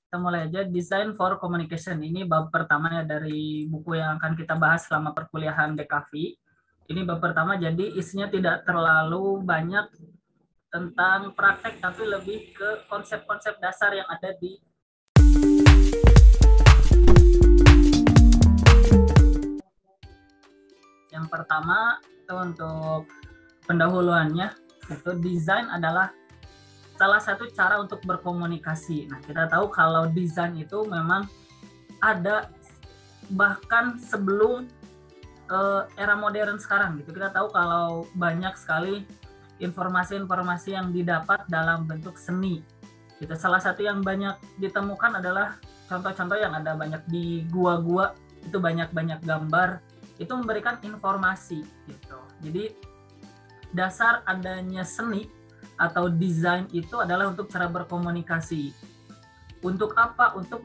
Kita mulai aja. Design for Communication. Ini bab pertama ya dari buku yang akan kita bahas selama perkuliahan DKV. Ini bab pertama, jadi isinya tidak terlalu banyak tentang praktek, tapi lebih ke konsep-konsep dasar yang ada di yang pertama. Itu untuk pendahuluannya, itu desain adalah salah satu cara untuk berkomunikasi. Nah, kita tahu kalau desain itu memang ada bahkan sebelum era modern sekarang gitu. Kita tahu kalau banyak sekali informasi-informasi yang didapat dalam bentuk seni. Gitu. Salah satu yang banyak ditemukan adalah contoh-contoh yang ada banyak di gua-gua, itu banyak-banyak gambar, itu memberikan informasi gitu. Jadi dasar adanya seni atau desain itu adalah untuk cara berkomunikasi. Untuk apa? Untuk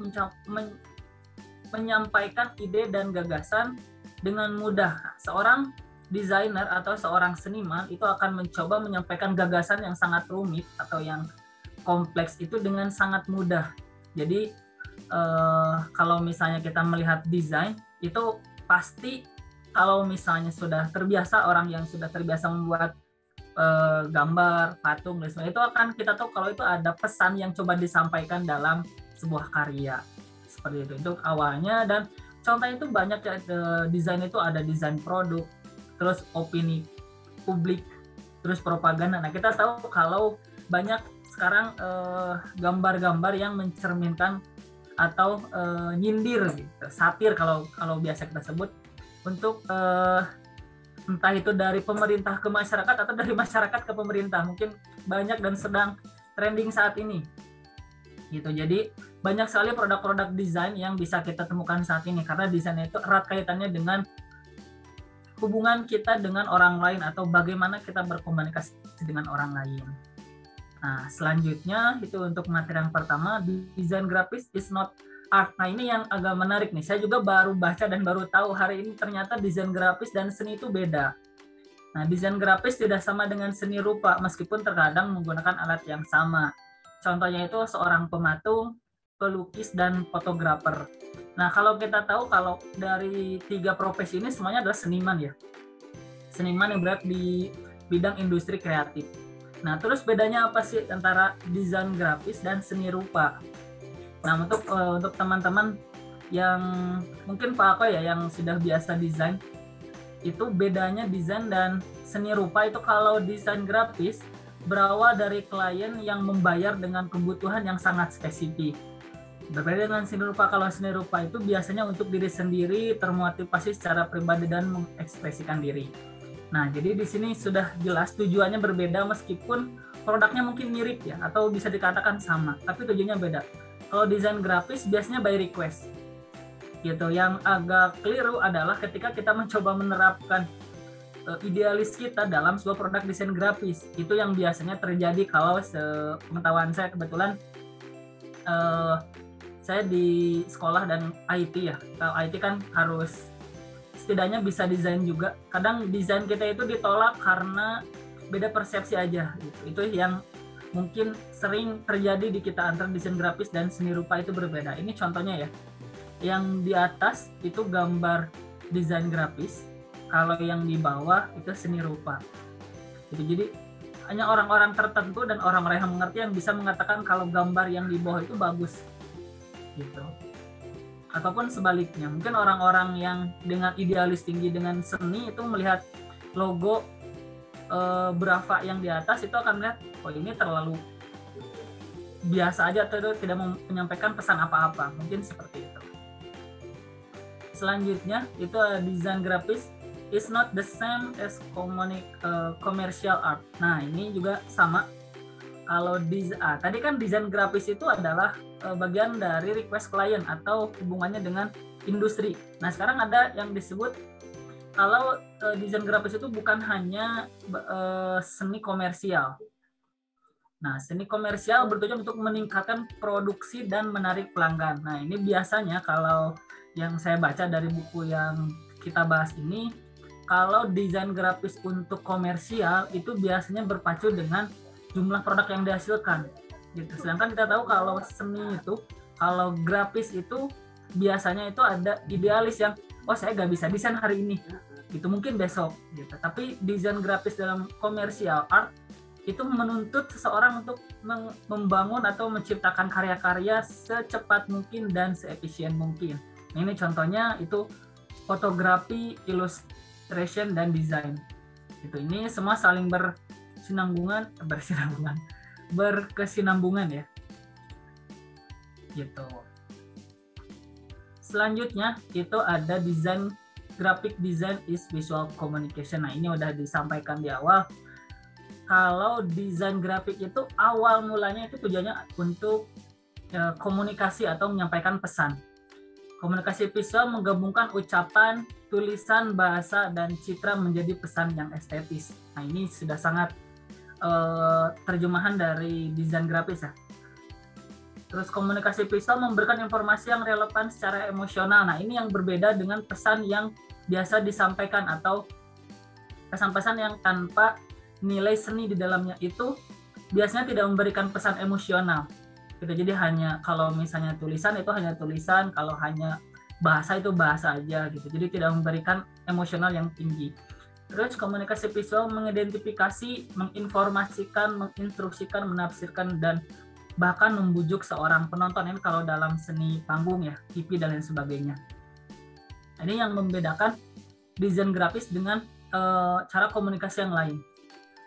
menyampaikan ide dan gagasan dengan mudah. Seorang desainer atau seorang seniman itu akan mencoba menyampaikan gagasan yang sangat rumit atau yang kompleks itu dengan sangat mudah. Jadi kalau misalnya kita melihat desain itu pasti, kalau misalnya sudah terbiasa, orang yang sudah terbiasa membuat gambar, patung, dan sebagainya, itu akan kita tahu kalau itu ada pesan yang coba disampaikan dalam sebuah karya. Seperti itu. Itu awalnya, dan contohnya itu banyak ya. Desain itu ada desain produk, terus opini publik, terus propaganda. Nah, kita tahu kalau banyak sekarang gambar-gambar yang mencerminkan atau nyindir gitu, satir kalau biasa kita sebut, untuk entah itu dari pemerintah ke masyarakat atau dari masyarakat ke pemerintah. Mungkin banyak dan sedang trending saat ini gitu. Jadi banyak sekali produk-produk desain yang bisa kita temukan saat ini, karena desain itu erat kaitannya dengan hubungan kita dengan orang lain atau bagaimana kita berkomunikasi dengan orang lain. Nah, selanjutnya itu untuk materi yang pertama, desain grafis is not art. Nah, ini yang agak menarik nih. Saya juga baru baca dan baru tahu hari ini ternyata desain grafis dan seni itu beda. Nah, desain grafis tidak sama dengan seni rupa meskipun terkadang menggunakan alat yang sama. Contohnya itu seorang pematung, pelukis, dan fotografer. Nah, kalau kita tahu kalau dari 3 profesi ini semuanya adalah seniman ya. Seniman yang berada di bidang industri kreatif. Nah, terus bedanya apa sih antara desain grafis dan seni rupa? Nah, untuk teman-teman yang mungkin Pak Ako ya, yang sudah biasa desain, itu bedanya desain dan seni rupa itu, kalau desain grafis berawal dari klien yang membayar dengan kebutuhan yang sangat spesifik. Berbeda dengan seni rupa, kalau seni rupa itu biasanya untuk diri sendiri, termotivasi secara pribadi dan mengekspresikan diri. Nah, jadi di sini sudah jelas tujuannya berbeda meskipun produknya mungkin mirip ya, atau bisa dikatakan sama, tapi tujuannya beda. Kalau desain grafis biasanya by request gitu. Yang agak keliru adalah ketika kita mencoba menerapkan idealis kita dalam sebuah produk desain grafis. Itu yang biasanya terjadi kalau sepengetahuan saya, kebetulan saya di sekolah dan IT ya. Kalau IT kan harus setidaknya bisa desain juga. Kadang desain kita itu ditolak karena beda persepsi aja gitu. Itu yang mungkin sering terjadi di kita antara desain grafis dan seni rupa itu berbeda. Ini contohnya ya. Yang di atas itu gambar desain grafis, kalau yang di bawah itu seni rupa. Jadi hanya orang-orang tertentu dan orang-orang yang mengerti yang bisa mengatakan kalau gambar yang di bawah itu bagus. Gitu. Ataupun sebaliknya, mungkin orang-orang yang dengan idealis tinggi dengan seni itu melihat logo Brava yang di atas itu akan melihat, oh ini terlalu biasa aja atau tidak menyampaikan pesan apa-apa, mungkin seperti itu. Selanjutnya itu desain grafis is not the same as commercial art. Nah, ini juga sama. Kalau tadi kan desain grafis itu adalah bagian dari request klien atau hubungannya dengan industri. Nah, sekarang ada yang disebut kalau desain grafis itu bukan hanya seni komersial. Nah, seni komersial bertujuan untuk meningkatkan produksi dan menarik pelanggan. Nah, ini biasanya kalau yang saya baca dari buku yang kita bahas ini, kalau desain grafis untuk komersial itu biasanya berpacu dengan jumlah produk yang dihasilkan. Gitu. Sedangkan kita tahu kalau seni itu Kalau grafis itu biasanya itu ada idealis yang saya nggak bisa desain hari ini, itu mungkin besok gitu. Tapi desain grafis dalam komersial art itu menuntut seseorang untuk membangun atau menciptakan karya-karya secepat mungkin dan seefisien mungkin. Nah, ini contohnya itu fotografi, illustration, dan desain. Ini semua saling berkesinambungan ya. Gitu. Selanjutnya itu ada desain, graphic design is visual communication. Nah, ini udah disampaikan di awal. Kalau desain grafik itu awal mulanya itu tujuannya untuk komunikasi atau menyampaikan pesan. Komunikasi visual menggabungkan ucapan, tulisan, bahasa, dan citra menjadi pesan yang estetis. Nah, ini sudah sangat terjemahan dari desain grafis ya. Terus komunikasi visual memberikan informasi yang relevan secara emosional. Nah, ini yang berbeda dengan pesan yang biasa disampaikan atau pesan-pesan yang tanpa nilai seni di dalamnya, itu biasanya tidak memberikan pesan emosional. Jadi hanya kalau misalnya tulisan itu hanya tulisan, kalau hanya bahasa itu bahasa aja gitu. Jadi tidak memberikan emosional yang tinggi. Terus komunikasi visual mengidentifikasi, menginformasikan, menginstruksikan, menafsirkan, dan bahkan membujuk seorang penonton. Ini kalau dalam seni panggung ya, TV dan lain sebagainya. Ini yang membedakan desain grafis dengan cara komunikasi yang lain.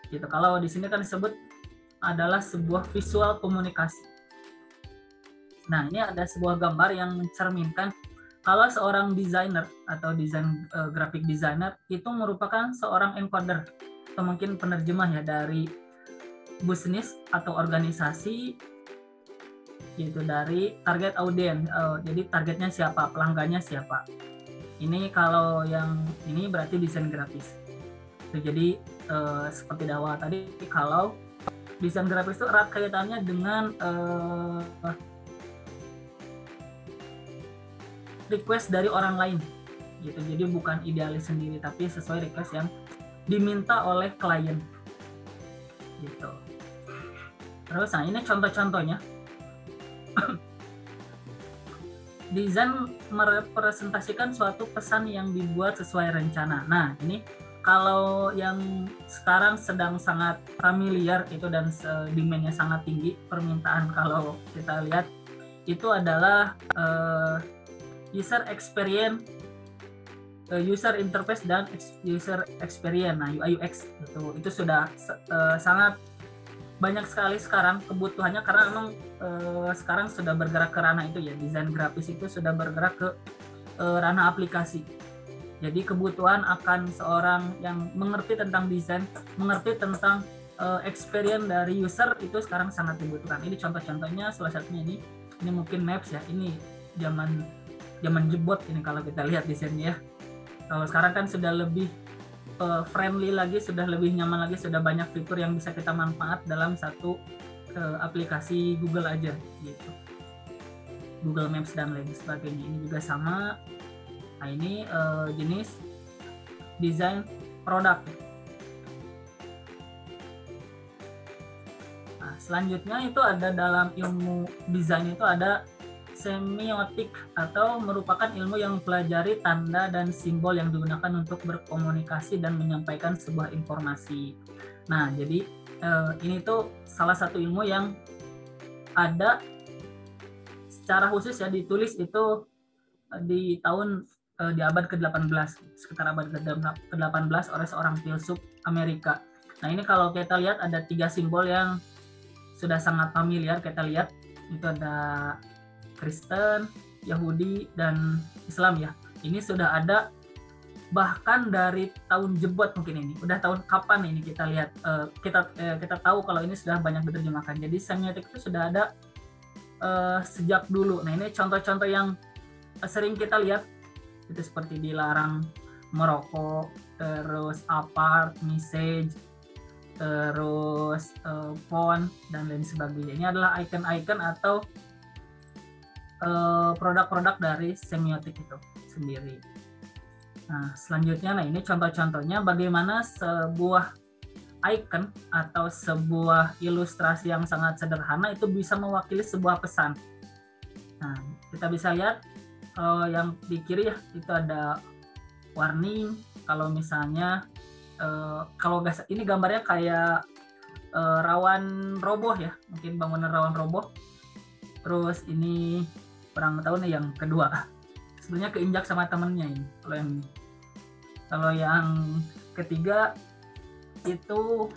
Gitu. Kalau di sini kan disebut adalah sebuah visual komunikasi. Nah, ini ada sebuah gambar yang mencerminkan kalau seorang desainer atau graphic designer itu merupakan seorang encoder atau mungkin penerjemah ya dari bisnis atau organisasi, gitu, dari target audiens. Jadi targetnya siapa, pelanggannya siapa. Ini kalau yang ini berarti desain grafis. Jadi seperti di awal tadi, kalau desain grafis itu erat kaitannya dengan request dari orang lain gitu. Jadi bukan idealis sendiri, tapi sesuai request yang diminta oleh klien gitu. Terus nah ini contoh-contohnya. Desain merepresentasikan suatu pesan yang dibuat sesuai rencana. Nah, ini kalau yang sekarang sedang sangat familiar itu dan demand-nya sangat tinggi, permintaan kalau kita lihat itu adalah user experience, user interface, dan user experience. Nah, UI UX itu sudah sangat banyak sekali sekarang kebutuhannya, karena memang sekarang sudah bergerak ke ranah itu ya. Desain grafis itu sudah bergerak ke ranah aplikasi. Jadi kebutuhan akan seorang yang mengerti tentang desain, mengerti tentang experience dari user itu sekarang sangat dibutuhkan. Ini contoh-contohnya, salah satunya ini mungkin Maps ya. Ini zaman jebot ini kalau kita lihat desainnya. Kalau sekarang kan sudah lebih friendly lagi, sudah lebih nyaman lagi, sudah banyak fitur yang bisa kita manfaat dalam satu aplikasi Google aja gitu. Google Maps dan lain sebagainya. Ini juga sama. Nah, ini jenis desain produk. Nah, selanjutnya itu ada dalam ilmu desain itu ada semiotik, atau merupakan ilmu yang mempelajari tanda dan simbol yang digunakan untuk berkomunikasi dan menyampaikan sebuah informasi. Nah, jadi ini tuh salah satu ilmu yang ada secara khusus ya, ditulis itu di abad ke-18, sekitar abad ke-18 oleh seorang filsuf Amerika. Nah, ini kalau kita lihat ada 3 simbol yang sudah sangat familiar kita lihat. Itu ada Kristen, Yahudi, dan Islam ya. Ini sudah ada bahkan dari tahun jebot mungkin ini. Udah tahun kapan ini kita lihat, kita tahu kalau ini sudah banyak diterjemahkan. Jadi semiotik itu sudah ada sejak dulu. Nah, ini contoh-contoh yang sering kita lihat itu seperti dilarang merokok, terus apart, message, terus font, dan lain sebagainya. Ini adalah icon-icon atau produk-produk dari semiotik itu sendiri. Nah, selanjutnya, ini contoh-contohnya bagaimana sebuah icon atau sebuah ilustrasi yang sangat sederhana itu bisa mewakili sebuah pesan. Nah, kita bisa lihat kalau yang di kiri ya itu ada warning. Kalau misalnya kalau ini gambarnya kayak rawan roboh ya, mungkin bangunan rawan roboh. Terus ini kurang tahu nih yang kedua, sebenarnya keinjak sama temennya ini. Kalau yang ketiga itu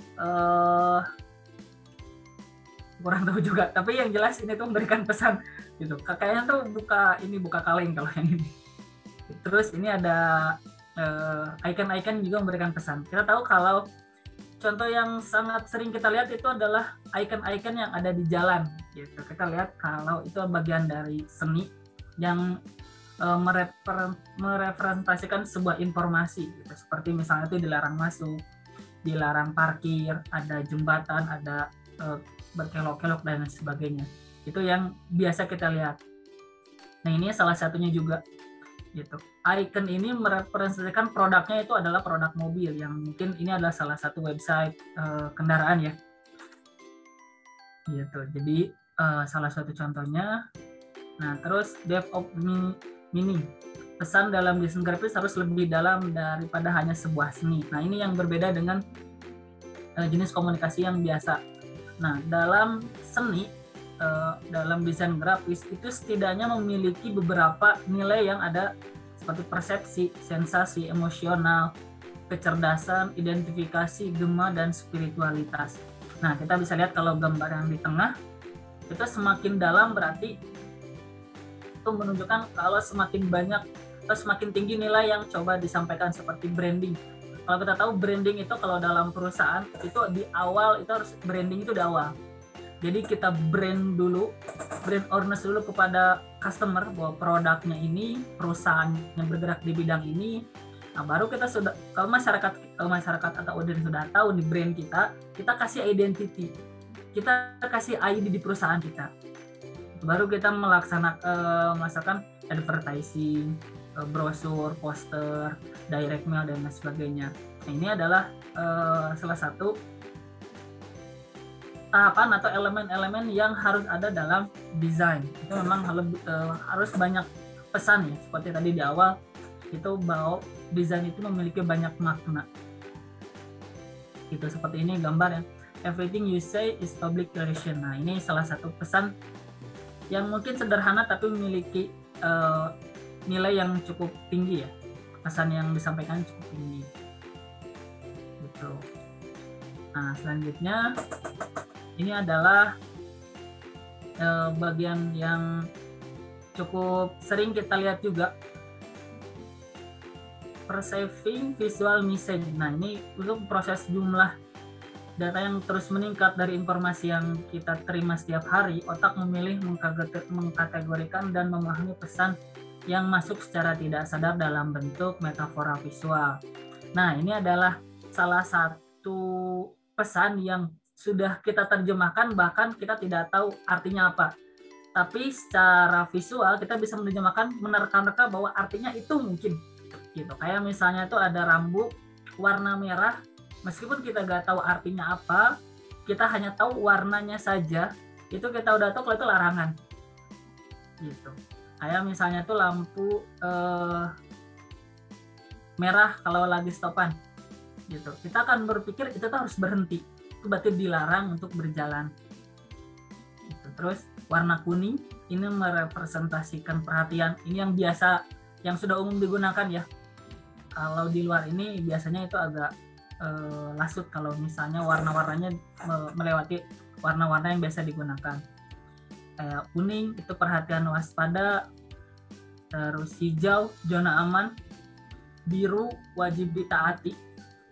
kurang tahu juga, tapi yang jelas ini tuh memberikan pesan gitu. Kayaknya tuh buka kaleng kalau yang ini. Terus ini ada icon-icon juga memberikan pesan. Kita tahu kalau contoh yang sangat sering kita lihat itu adalah icon-icon yang ada di jalan gitu. Kita lihat kalau itu bagian dari seni yang merepresentasikan sebuah informasi gitu. Seperti misalnya itu dilarang masuk, dilarang parkir, ada jembatan, ada berkelok-kelok dan sebagainya. Itu yang biasa kita lihat. Nah, ini salah satunya juga gitu. Icon ini merepresentasikan produknya itu adalah produk mobil yang mungkin ini adalah salah satu website kendaraan ya. Gitu. Jadi salah satu contohnya. Nah, terus depth of meaning. Pesan dalam desain grafis harus lebih dalam daripada hanya sebuah seni. Nah, ini yang berbeda dengan jenis komunikasi yang biasa. Nah, dalam seni, dalam desain grafis itu setidaknya memiliki beberapa nilai yang ada seperti persepsi, sensasi, emosional, kecerdasan, identifikasi, gema, dan spiritualitas. Nah, kita bisa lihat kalau gambar yang di tengah, itu semakin dalam berarti itu menunjukkan kalau semakin banyak atau semakin tinggi nilai yang coba disampaikan seperti branding. Kalau kita tahu branding itu kalau dalam perusahaan itu di awal itu harus branding itu di awal. Jadi kita brand awareness dulu kepada customer bahwa produknya ini, perusahaan yang bergerak di bidang ini. Nah, baru kita sudah kalau masyarakat atau audiens sudah tahu di brand kita kasih identity. Kita kasih ID di perusahaan kita. Baru kita melaksanakan advertising, brosur, poster, direct mail dan lain sebagainya. Nah, ini adalah salah satu tahapan atau elemen-elemen yang harus ada dalam desain. Itu memang harus banyak pesan ya, seperti tadi di awal itu bahwa desain itu memiliki banyak makna. Itu seperti ini gambar ya. Everything you say is public relation. Nah, ini salah satu pesan yang mungkin sederhana tapi memiliki nilai yang cukup tinggi ya. Pesan yang disampaikan cukup tinggi. Gitu. Nah, selanjutnya ini adalah bagian yang cukup sering kita lihat juga, perceiving visual message. Nah, ini untuk proses jumlah data yang terus meningkat dari informasi yang kita terima setiap hari, otak memilih mengkategorikan dan memahami pesan yang masuk secara tidak sadar dalam bentuk metafora visual. Nah, ini adalah salah satu pesan yang sudah kita terjemahkan, bahkan kita tidak tahu artinya apa. Tapi secara visual kita bisa menerka-nerka bahwa artinya itu mungkin. Gitu. Kayak misalnya itu ada rambut warna merah, meskipun kita nggak tahu artinya apa, kita hanya tahu warnanya saja, itu kita udah tahu kalau itu larangan. Gitu. Kayak misalnya itu lampu merah kalau lagi stopan. Gitu. Kita akan berpikir itu tuh harus berhenti. Itu berarti dilarang untuk berjalan. Gitu. Terus warna kuning ini merepresentasikan perhatian. Ini yang biasa, yang sudah umum digunakan ya. Kalau di luar ini biasanya itu agak lasut kalau misalnya warna-warnanya melewati warna-warna yang biasa digunakan. Kayak kuning itu perhatian waspada, terus hijau zona aman, biru wajib ditaati,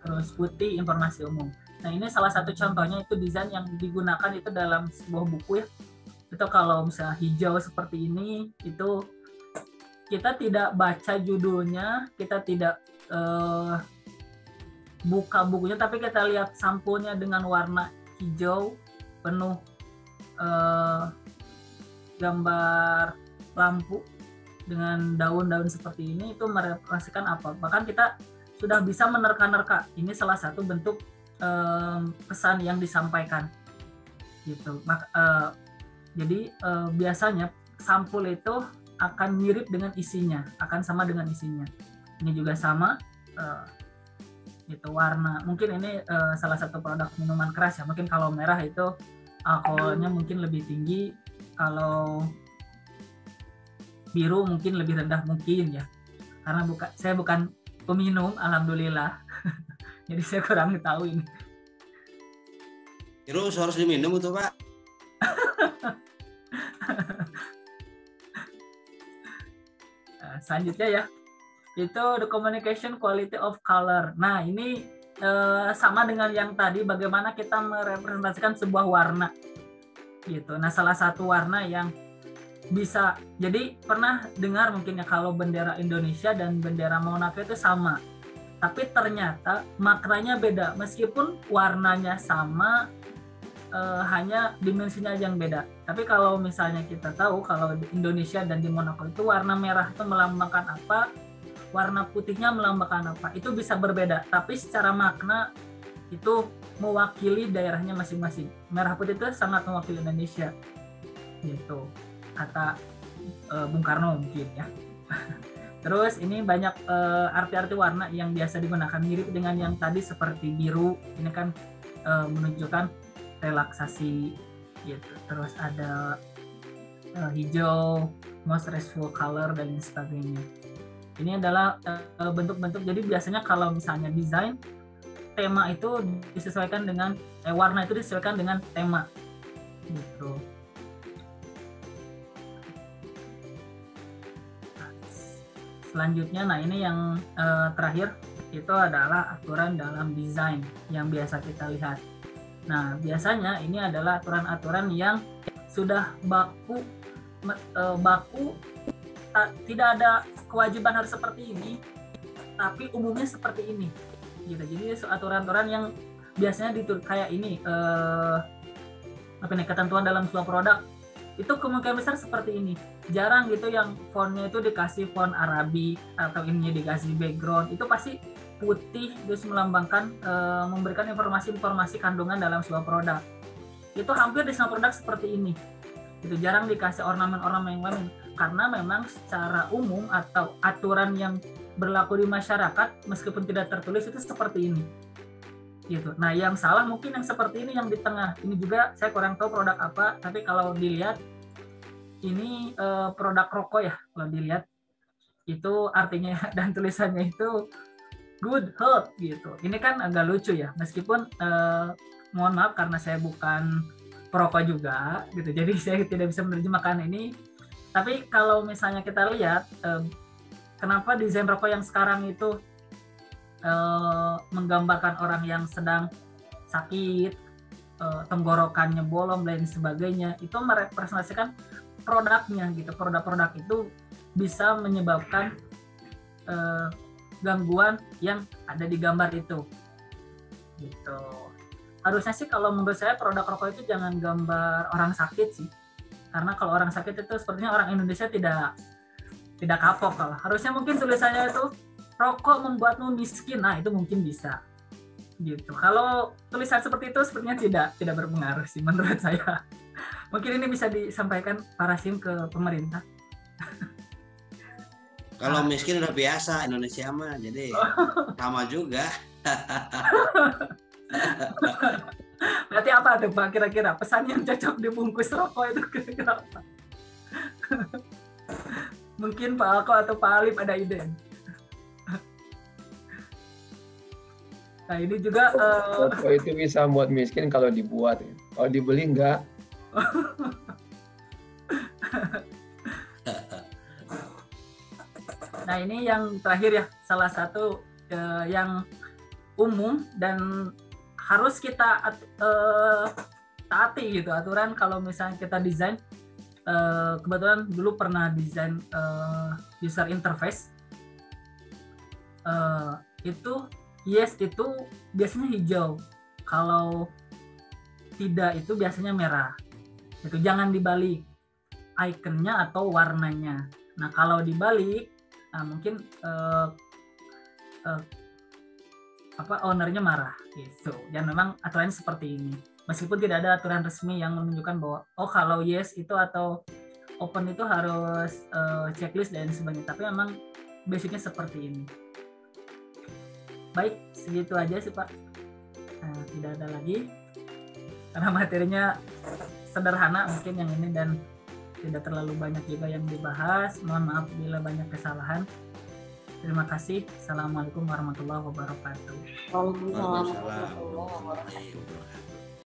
terus putih informasi umum. Nah, ini salah satu contohnya itu desain yang digunakan itu dalam sebuah buku ya. Itu kalau misalnya hijau seperti ini, itu kita tidak baca judulnya, kita tidak buka bukunya, tapi kita lihat sampulnya dengan warna hijau penuh gambar lampu dengan daun-daun seperti ini, itu merepresentasikan apa? Bahkan kita sudah bisa menerka-nerka. Ini salah satu bentuk pesan yang disampaikan gitu. Jadi biasanya sampul itu akan mirip dengan isinya, akan sama dengan isinya. Ini juga sama, itu warna. Mungkin ini salah satu produk minuman keras ya. Mungkin kalau merah itu alkoholnya mungkin lebih tinggi, kalau biru mungkin lebih rendah mungkin ya. Karena saya bukan peminum, alhamdulillah. Jadi saya kurang tahu ini. Biru harus diminum itu Pak. Selanjutnya ya, itu the communication quality of color. Nah ini sama dengan yang tadi, bagaimana kita merepresentasikan sebuah warna gitu. Nah salah satu warna yang bisa, jadi pernah dengar mungkin ya kalau bendera Indonesia dan bendera Monaco itu sama, tapi ternyata maknanya beda meskipun warnanya sama, hanya dimensinya yang beda. Tapi kalau misalnya kita tahu kalau di Indonesia dan di Monaco itu warna merah itu melambangkan apa, warna putihnya melambangkan apa, itu bisa berbeda, tapi secara makna itu mewakili daerahnya masing-masing. Merah putih itu sangat mewakili Indonesia gitu, kata Bung Karno mungkin ya. Terus ini banyak arti-arti warna yang biasa digunakan, mirip dengan yang tadi seperti biru, ini kan menunjukkan relaksasi gitu. Terus ada hijau, most restful color dan lain sebagainya. Ini adalah bentuk-bentuk. Jadi biasanya kalau misalnya desain, tema itu disesuaikan dengan warna itu disesuaikan dengan tema gitu. Selanjutnya, nah ini yang terakhir itu adalah aturan dalam desain yang biasa kita lihat. Nah biasanya ini adalah aturan-aturan yang sudah baku, tidak ada kewajiban harus seperti ini, tapi umumnya seperti ini gitu. Jadi aturan-aturan yang biasanya ditulis kayak ini, ketentuan dalam sebuah produk itu kemungkinan besar seperti ini. Jarang gitu yang fontnya itu dikasih font Arabic atau ininya dikasih background, itu pasti putih terus melambangkan, memberikan informasi-informasi kandungan dalam sebuah produk. Itu hampir di semua produk seperti ini. Itu jarang dikasih ornamen-ornamen yang lain, karena memang secara umum atau aturan yang berlaku di masyarakat meskipun tidak tertulis itu seperti ini gitu. Nah yang salah mungkin yang seperti ini yang di tengah ini, juga saya kurang tahu produk apa, tapi kalau dilihat ini produk rokok ya, kalau dilihat itu artinya dan tulisannya itu good health gitu. Ini kan agak lucu ya, meskipun mohon maaf karena saya bukan perokok juga gitu, jadi saya tidak bisa menerjemahkan ini. Tapi kalau misalnya kita lihat kenapa desain rokok yang sekarang itu menggambarkan orang yang sedang sakit, tenggorokannya bolong dan sebagainya, itu merepresentasikan produknya gitu. Produk-produk itu bisa menyebabkan gangguan yang ada di gambar itu gitu. Harusnya sih kalau menurut saya produk rokok itu jangan gambar orang sakit sih, karena kalau orang sakit itu sepertinya orang Indonesia tidak kapok. Kalau harusnya mungkin tulisannya itu rokok membuatmu miskin, nah itu mungkin bisa gitu. Kalau tulisan seperti itu sepertinya tidak berpengaruh sih menurut saya. Mungkin ini bisa disampaikan Pak Rasim ke pemerintah. Kalau miskin udah biasa Indonesia mah, jadi sama juga. Berarti apa tuh Pak kira-kira pesan yang cocok dibungkus rokok itu kira-kira apa? Mungkin Pak Alko atau Pak Alif ada ide. Nah ini juga rokok itu bisa buat miskin kalau dibuat, kalau dibeli enggak. Nah ini yang terakhir ya, salah satu yang umum dan harus kita taati gitu, aturan kalau misalnya kita desain. Kebetulan dulu pernah desain user interface, itu yes itu biasanya hijau, kalau tidak itu biasanya merah. Itu jangan dibalik ikonnya atau warnanya. Nah kalau dibalik, nah mungkin ownernya marah gitu. Dan memang aturannya seperti ini. Meskipun tidak ada aturan resmi yang menunjukkan bahwa kalau yes itu atau open itu harus checklist dan sebagainya, tapi memang basicnya seperti ini. Baik, segitu aja sih Pak. Nah, tidak ada lagi karena materinya sederhana mungkin yang ini dan tidak terlalu banyak juga yang dibahas. Mohon maaf bila banyak kesalahan. Terima kasih. Assalamualaikum warahmatullahi wabarakatuh. Waalaikumsalam warahmatullahi wabarakatuh.